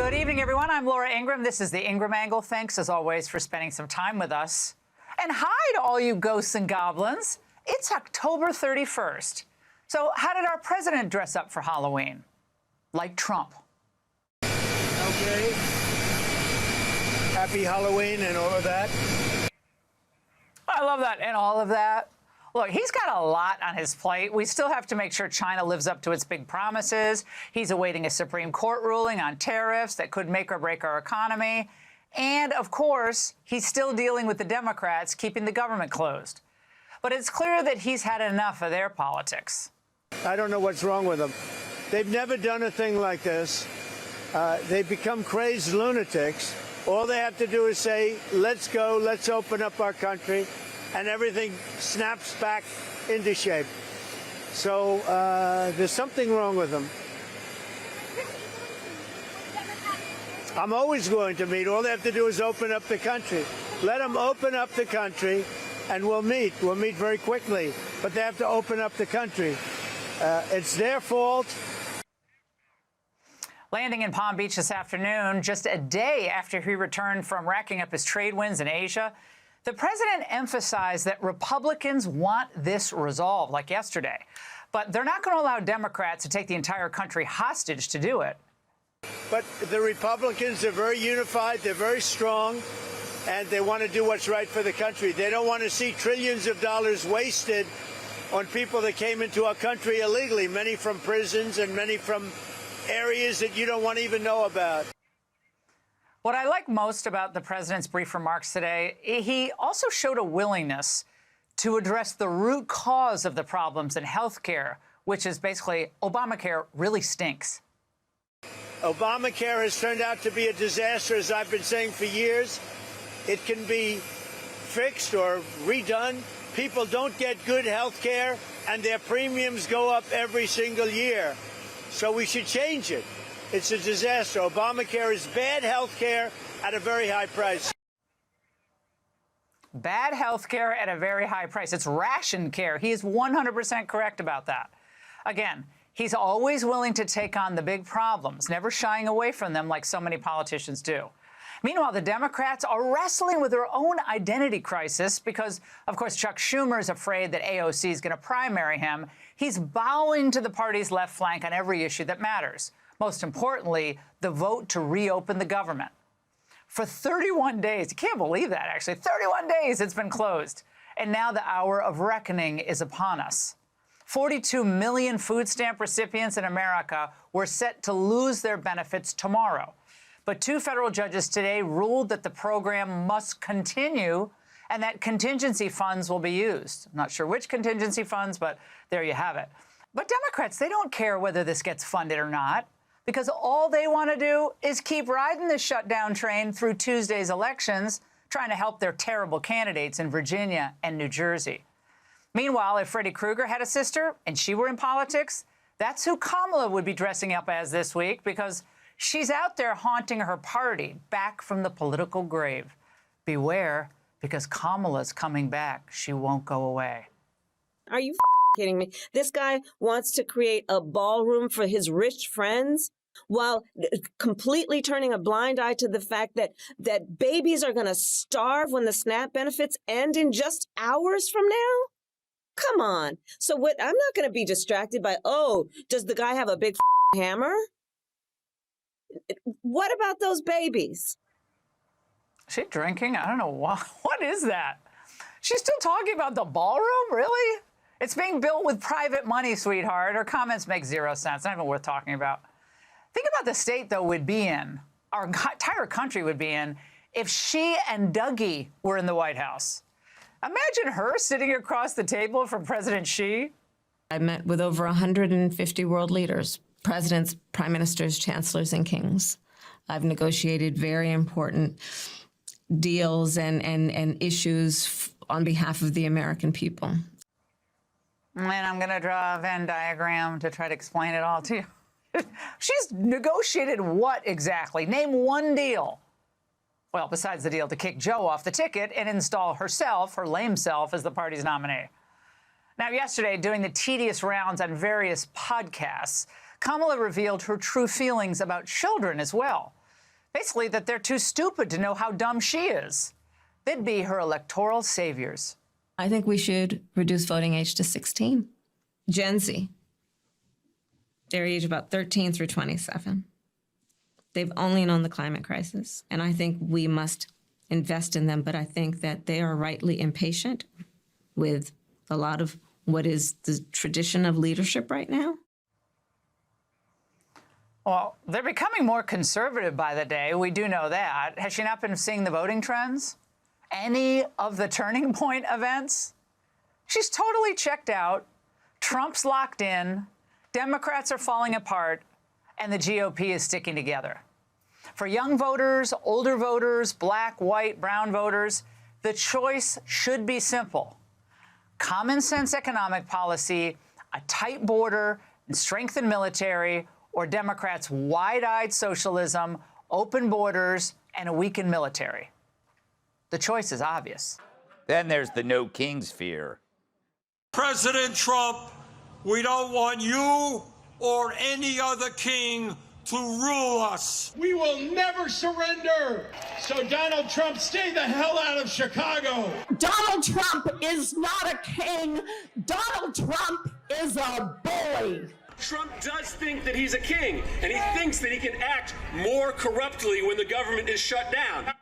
Good evening, everyone. I'm Laura Ingraham. This is the Ingraham Angle. Thanks, as always, for spending some time with us. And hi to all you ghosts and goblins. It's October 31st. So how did our president dress up for Halloween? Like Trump. Okay. Happy Halloween and all of that. I love that, and all of that. Look, he's got a lot on his plate. We still have to make sure China lives up to its big promises. He's awaiting a Supreme Court ruling on tariffs that could make or break our economy. And, of course, he's still dealing with the Democrats keeping the government closed. But it's clear that he's had enough of their politics. I don't know what's wrong with them. They've never done a thing like this. They've become crazed lunatics. All they have to do is say, let's go, let's open up our country, and everything snaps back into shape. So there's something wrong with them. I'm always going to meet. All they have to do is open up the country. Let them open up the country, and we'll meet. We'll meet very quickly. But they have to open up the country. It's their fault. Landing in Palm Beach this afternoon, just a day after he returned from racking up his trade wins in Asia, the president emphasized that Republicans want this resolved, like yesterday. But they're not going to allow Democrats to take the entire country hostage to do it. But the Republicans are very unified. They're very strong. And they want to do what's right for the country. They don't want to see trillions of dollars wasted on people that came into our country illegally, many from prisons and many from areas that you don't want to even know about. What I like most about the president's brief remarks today, he also showed a willingness to address the root cause of the problems in health care, which is basically Obamacare really stinks. Obamacare has turned out to be a disaster, as I've been saying for years. It can be fixed or redone. People don't get good health care, and their premiums go up every single year. So we should change it. It's a disaster. Obamacare is bad health care at a very high price. Bad health care at a very high price. It's ration care. He is 100% correct about that. Again, he's always willing to take on the big problems, never shying away from them like so many politicians do. Meanwhile, the Democrats are wrestling with their own identity crisis because, of course, Chuck Schumer is afraid that AOC is going to primary him. He's bowing to the party's left flank on every issue that matters. Most importantly, the vote to reopen the government. For 31 days, you can't believe that, actually, 31 days it's been closed. And now the hour of reckoning is upon us. 42 million food stamp recipients in America were set to lose their benefits tomorrow. But two federal judges today ruled that the program must continue and that contingency funds will be used. I'm not sure which contingency funds, but there you have it. But Democrats, they don't care whether this gets funded or not, because all they want to do is keep riding the shutdown train through Tuesday's elections, trying to help their terrible candidates in Virginia and New Jersey. Meanwhile, if Freddy Krueger had a sister and she were in politics, that's who Kamala would be dressing up as this week, because she's out there haunting her party back from the political grave. Beware, because Kamala's coming back. She won't go away. Are you kidding me? This guy wants to create a ballroom for his rich friends while completely turning a blind eye to the fact that babies are going to starve when the SNAP benefits end in just hours from now? Come on. So what? I'm not going to be distracted by, oh, does the guy have a big hammer? What about those babies? Is she drinking? I don't know. What is that? She's still talking about the ballroom? Really? It's being built with private money, sweetheart. Her comments make zero sense. Not even worth talking about. Think about the state, though, we'd be in, our entire country would be in, if she and Dougie were in the White House. Imagine her sitting across the table from President Xi. I met with over 150 world leaders, presidents, prime ministers, chancellors, and kings. I've negotiated very important deals and issues on behalf of the American people. And I'm going to draw a Venn diagram to try to explain it all to you. She's negotiated what exactly? Name one deal. Well, besides the deal to kick Joe off the ticket and install herself, her lame self, as the party's nominee. Now, yesterday, doing the tedious rounds on various podcasts, Kamala revealed her true feelings about children as well. Basically, that they're too stupid to know how dumb she is. They'd be her electoral saviors. I think we should reduce voting age to 16. Gen Z, their age about 13 through 27. They've only known the climate crisis, and I think we must invest in them, but I think that they are rightly impatient with a lot of what is the tradition of leadership right now. Well, they're becoming more conservative by the day. We do know that. Has she not been seeing the voting trends? Any of the turning point events? She's totally checked out. Trump's locked in. Democrats are falling apart. And the GOP is sticking together. For young voters, older voters, black, white, brown voters, the choice should be simple. Common sense economic policy, a tight border, and strengthened military, or Democrats' wide-eyed socialism, open borders, and a weakened military. The choice is obvious. Then there's the no kings fear. President Trump, we don't want you or any other king to rule us. We will never surrender. So Donald Trump, stay the hell out of Chicago. Donald Trump is not a king. Donald Trump is a bully. Trump does think that he's a king, and he thinks that he can act more corruptly when the government is shut down.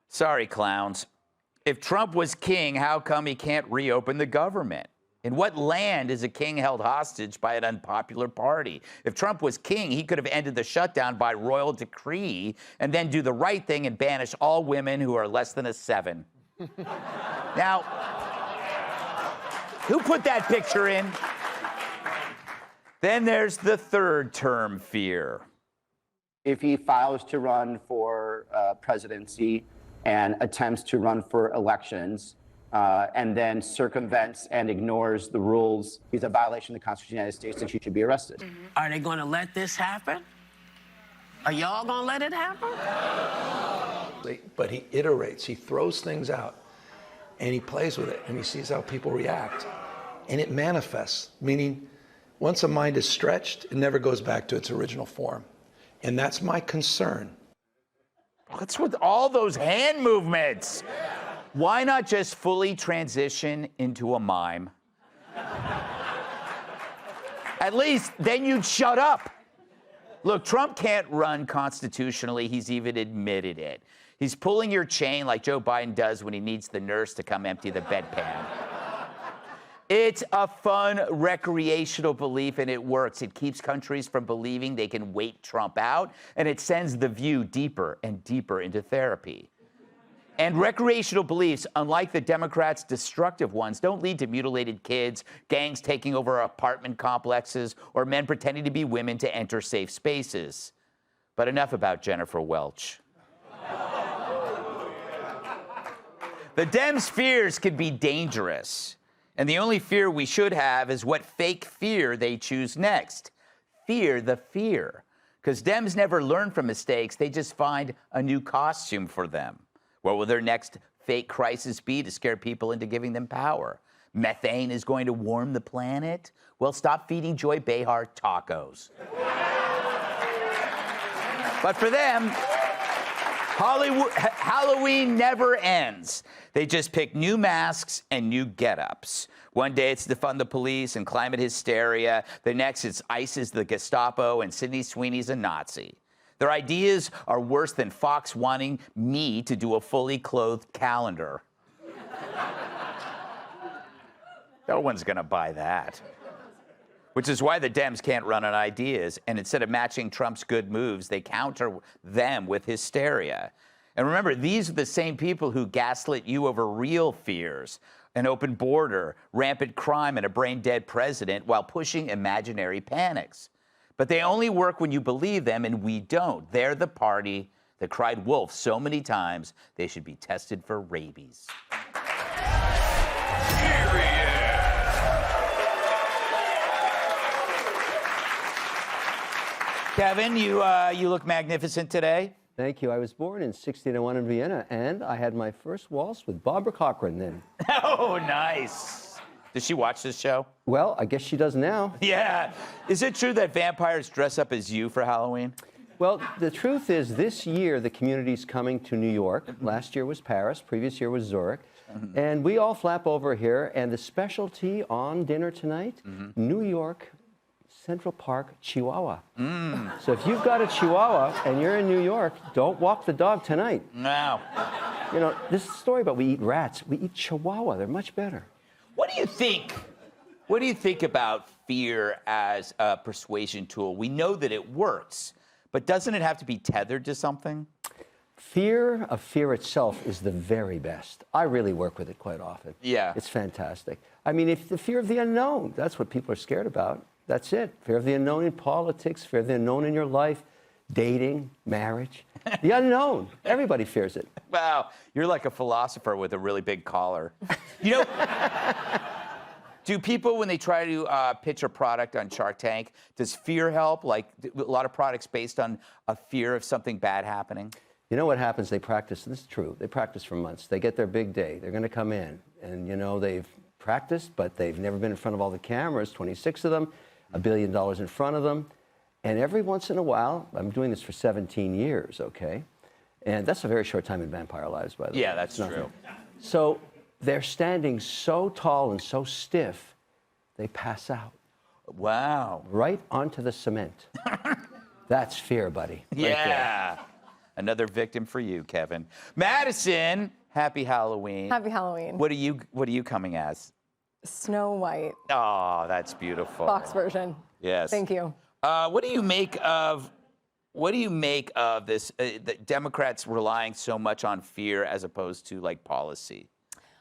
Sorry, clowns. If Trump was king, how come he can't reopen the government? In what land is a king held hostage by an unpopular party? If Trump was king, he could have ended the shutdown by royal decree and then do the right thing and banish all women who are less than a 7. Now, who put that picture in? Then there's the third term fear. If he files to run for presidency and attempts to run for elections, and then circumvents and ignores the rules, he's a violation of the Constitution of the United States, and he should be arrested. Are they going to let this happen? Are y'all going to let it happen? But he iterates, he throws things out, and he plays with it, and he sees how people react. And it manifests, meaning once a mind is stretched, it never goes back to its original form. And that's my concern. What's with all those hand movements? Why not just fully transition into a mime? At least then you'd shut up. Look, Trump can't run constitutionally. He's even admitted it. He's pulling your chain like Joe Biden does when he needs the nurse to come empty the bedpan. It's a fun, recreational belief, and it works. It keeps countries from believing they can wait Trump out, and it sends the view deeper and deeper into therapy. And recreational beliefs, unlike the Democrats' destructive ones, don't lead to mutilated kids, gangs taking over apartment complexes, or men pretending to be women to enter safe spaces. But enough about Jennifer Welch. The Dems' fears can be dangerous. And the only fear we should have is what fake fear they choose next. Fear the fear. Because Dems never learn from mistakes. They just find a new costume for them. What will their next fake crisis be to scare people into giving them power? Methane is going to warm the planet? Well, stop feeding Joy Behar tacos. But for them, Halloween never ends. They just pick new masks and new get-ups. One day it's defund the police and climate hysteria. The next it's ISIS, the Gestapo, and Sydney Sweeney's a Nazi. Their ideas are worse than Fox wanting me to do a fully clothed calendar. No one's gonna buy that. Which is why the Dems can't run on ideas, and instead of matching Trump's good moves, they counter them with hysteria. And remember, these are the same people who gaslit you over real fears, an open border, rampant crime, and a brain-dead president while pushing imaginary panics. But they only work when you believe them, and we don't. They're the party that cried wolf so many times they should be tested for rabies. Kevin, you look magnificent today. Thank you. I was born in 1601 in Vienna, and I had my first waltz with Barbara Corcoran then. Oh, nice. Does she watch this show? Well, I guess she does now. Yeah. Is it true that vampires dress up as you for Halloween? Well, the truth is, this year the community's coming to New York. Last year was Paris, previous year was Zurich. And we all flap over here, and the specialty on dinner tonight, New York Central Park Chihuahua. So if you've got a Chihuahua and you're in New York, don't walk the dog tonight. No. You know, this is a story about we eat rats. We eat Chihuahua. They're much better. What do you think? What do you think about fear as a persuasion tool? We know that it works, but doesn't it have to be tethered to something? Fear of fear itself is the very best. I really work with it quite often. Yeah. It's fantastic. I mean, if the fear of the unknown, that's what people are scared about. That's it. Fear of the unknown in politics, fear of the unknown in your life, dating, marriage. The unknown. Everybody fears it. Wow, you're like a philosopher with a really big collar. You know, do people, when they try to pitch a product on Shark Tank, does fear help? Like a lot of products based on a fear of something bad happening? You know what happens? They practice. This is true. They practice for months. They get their big day. They're going to come in. And, you know, they've practiced, but they've never been in front of all the cameras, 26 of them, $1 billion in front of them. And every once in a while, I'm doing this for 17 years, okay? And that's a very short time in vampire lives, by the way. Yeah, that's true. So they're standing so tall and so stiff, they pass out. Wow. Right onto the cement. That's fear, buddy. Right Yeah. there. Another victim for you, Kevin. Madison, happy Halloween. Happy Halloween. What are you coming as? Snow White. Oh, that's beautiful. Fox version. Yes. Thank you. What do you make of this? The Democrats relying so much on fear as opposed to like policy.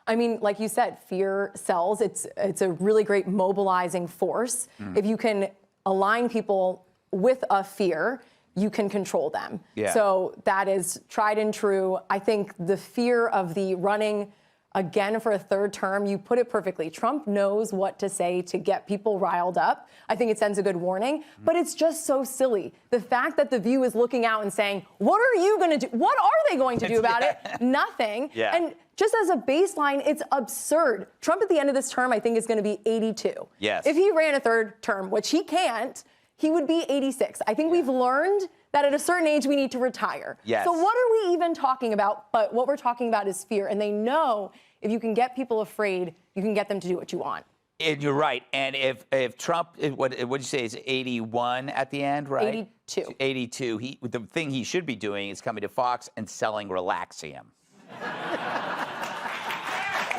I mean, like you said, fear sells. It's a really great mobilizing force. If you can align people with a fear, you can control them. Yeah. So that is tried and true. I think the fear of the running again for a third term, you put it perfectly. Trump knows what to say to get people riled up. I think it sends a good warning, but it's just so silly. The fact that The View is looking out and saying, what are you going to do? What are they going to do about it? Nothing. Yeah. And just as a baseline, it's absurd. Trump at the end of this term, I think, is going to be 82. Yes. If he ran a third term, which he can't, he would be 86. I think we've learned that at a certain age we need to retire. Yes. So what are we even talking about? But what we're talking about is fear. And they know if you can get people afraid, you can get them to do what you want. And you're right. And if Trump, what you say is 81 at the end, right? 82. 82. The thing he should be doing is coming to Fox and selling Relaxium.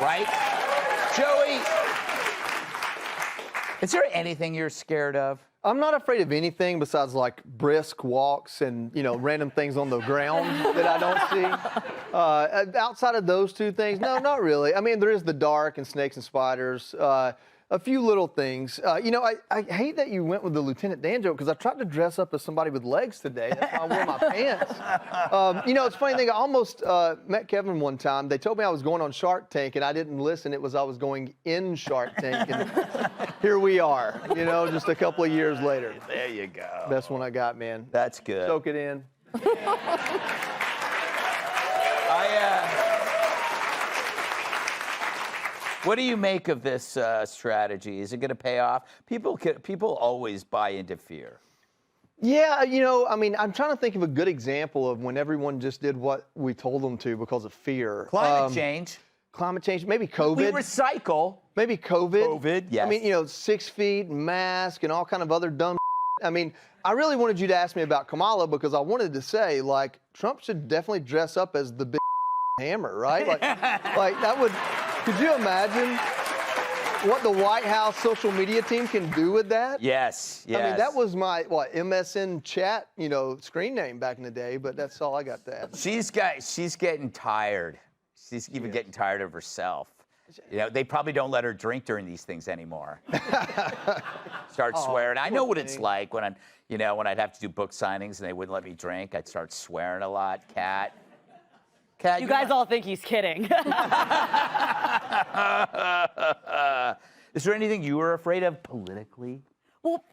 Right? Joey, is there anything you're scared of? I'm not afraid of anything besides like brisk walks and, you know, random things on the ground that I don't see. Outside of those two things, no, not really. I mean, there is the dark and snakes and spiders. A few little things. You know, I hate that you went with the Lieutenant Dan joke because I tried to dress up as somebody with legs today. That's why I wore my pants. You know, it's a funny thing. I almost met Kevin one time. They told me I was going on Shark Tank, and I didn't listen. It was I was going in Shark Tank, and here we are, you know, just a couple of years later. There you go. Best one I got, man. That's good. Soak it in. What do you make of this strategy? Is it going to pay off? People always buy into fear. Yeah, you know, I mean, I'm trying to think of a good example of when everyone just did what we told them to because of fear. Climate change. Climate change, maybe COVID. We recycle. Maybe COVID. COVID, yes. I mean, you know, 6 feet, mask, and all kind of other dumb I mean, I really wanted you to ask me about Kamala because I wanted to say, like, Trump should definitely dress up as the big hammer, right? Like that would... Could you imagine what the White House social media team can do with that? Yes, yes. I mean, that was my, MSN chat, you know, screen name back in the day, but that's all I got to add. She's getting tired. She's even getting tired of herself. You know, they probably don't let her drink during these things anymore. Start swearing. I know what it's like when when I'd have to do book signings and they wouldn't let me drink. I'd start swearing a lot. Kat, you guys all think he's kidding. Is there anything you were afraid of politically? Well,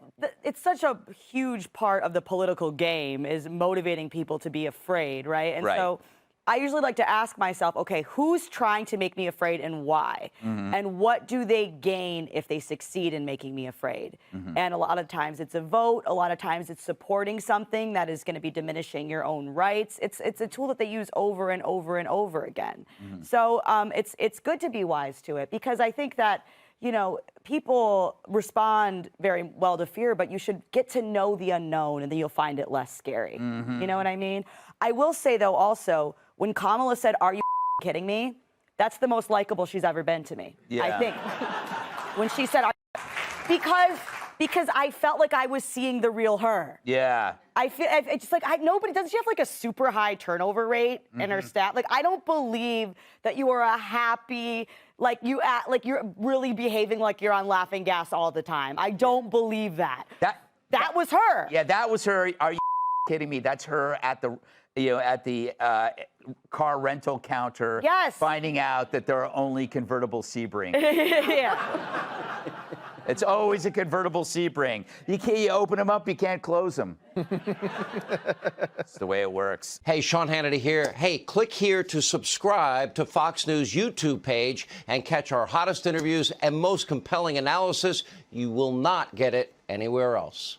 it's such a huge part of the political game is motivating people to be afraid, right? And so I usually like to ask myself, okay, who's trying to make me afraid and why? And what do they gain if they succeed in making me afraid? And a lot of times it's a vote. A lot of times it's supporting something that is going to be diminishing your own rights. It's a tool that they use over and over and over again. So it's good to be wise to it, because I think that, you know, people respond very well to fear, but you should get to know the unknown, and then you'll find it less scary. You know what I mean? I will say, though, also, when Kamala said, "Are you kidding me?" That's the most likable she's ever been to me. Yeah. I think. When she said, because I felt like I was seeing the real her. Yeah. I feel it's just like nobody doesn't she have like a super high turnover rate in her stat? Like, I don't believe that you are a happy, like you're really behaving like you're on laughing gas all the time. I don't believe that. That was her. Yeah, that was her. Are you kidding me? That's her at the car rental counter. Yes. Finding out that there are only convertible Sebring. Yeah. It's always a convertible Sebring. You open them up, you can't close them. It's the way it works. Hey, Sean Hannity here. Hey, click here to subscribe to Fox News YouTube page and catch our hottest interviews and most compelling analysis. You will not get it anywhere else.